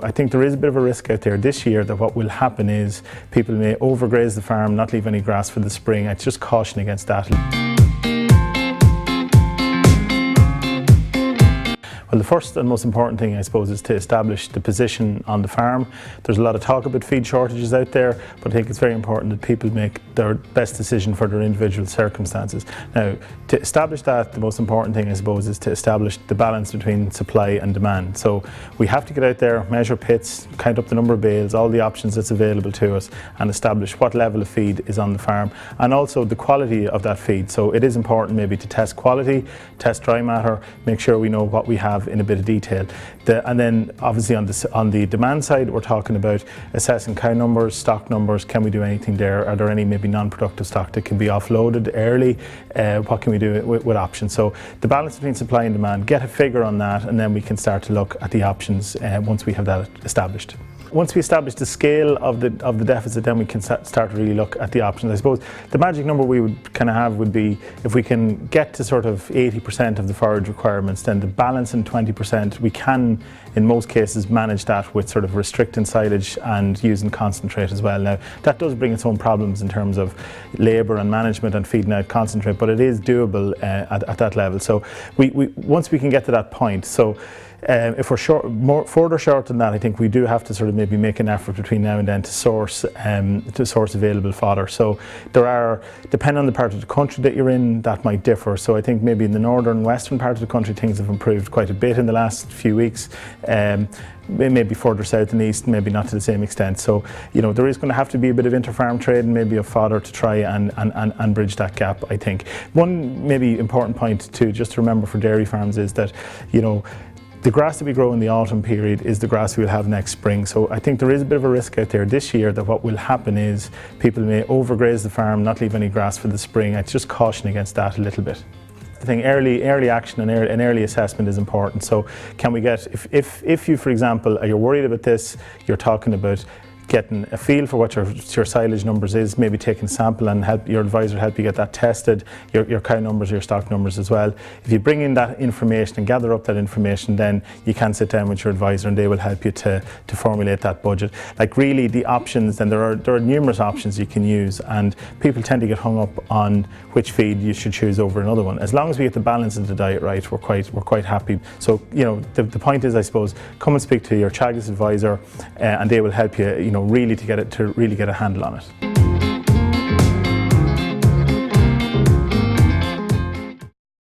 I think there is a bit of a risk out there this year that what will happen is people may overgraze the farm, not leave any grass for the spring. I'd just caution against that. Well, the first and most important thing, I suppose, is to establish the position on the farm. There's a lot of talk about feed shortages out there, but I think it's very important that people make their best decision for their individual circumstances. Now, to establish that, the most important thing, I suppose, is to establish the balance between supply and demand. So we have to get out there, measure pits, count up the number of bales, all the options that's available to us, and establish what level of feed is on the farm, and also the quality of that feed. So it is important maybe to test quality, test dry matter, make sure we know what we have in a bit of detail. And then obviously on the demand side, we're talking about assessing cow numbers, stock numbers. Can we do anything there? Are there any maybe non-productive stock that can be offloaded early? What can we do with options? So the balance between supply and demand, get a figure on that, and then we can start to look at the options once we have that established. Once we establish the scale of the deficit, then we can start to really look at the options. I suppose the magic number we would kind of have would be if we can get to sort of 80% of the forage requirements, then the balance in 20%, we can in most cases manage that with sort of restricting silage and using concentrate as well. Now that does bring its own problems in terms of labour and management and feeding out concentrate, but it is doable at that level. So once we can get to that point, so if we're further short than that, I think we do have to sort of maybe make an effort between now and then to source available fodder. So there are, depending on the part of the country that you're in, that might differ. So I think maybe in the northern western part of the country things have improved quite a bit in the last few weeks. Maybe further south and east, maybe not to the same extent. So there is going to have to be a bit of inter-farm trade and maybe of fodder to try and bridge that gap, I think. One maybe important point to just remember for dairy farms is that the grass that we grow in the autumn period is the grass we'll have next spring. So I think there is a bit of a risk out there this year that what will happen is people may overgraze the farm, not leave any grass for the spring. I'd just caution against that a little bit. I think early action and early assessment is important. So can we get, if you, for example, you're worried about this, you're talking about getting a feel for what your silage numbers is, maybe taking a sample and help your advisor help you get that tested, your cow numbers, your stock numbers as well. If you bring in that information and gather up that information, then you can sit down with your advisor and they will help you to formulate that budget. Like really the options, then there are numerous options you can use, and people tend to get hung up on which feed you should choose over another one. As long as we get the balance of the diet right, we're quite happy. So the point is, I suppose, come and speak to your Teagasc advisor and they will help you really to get a handle on it.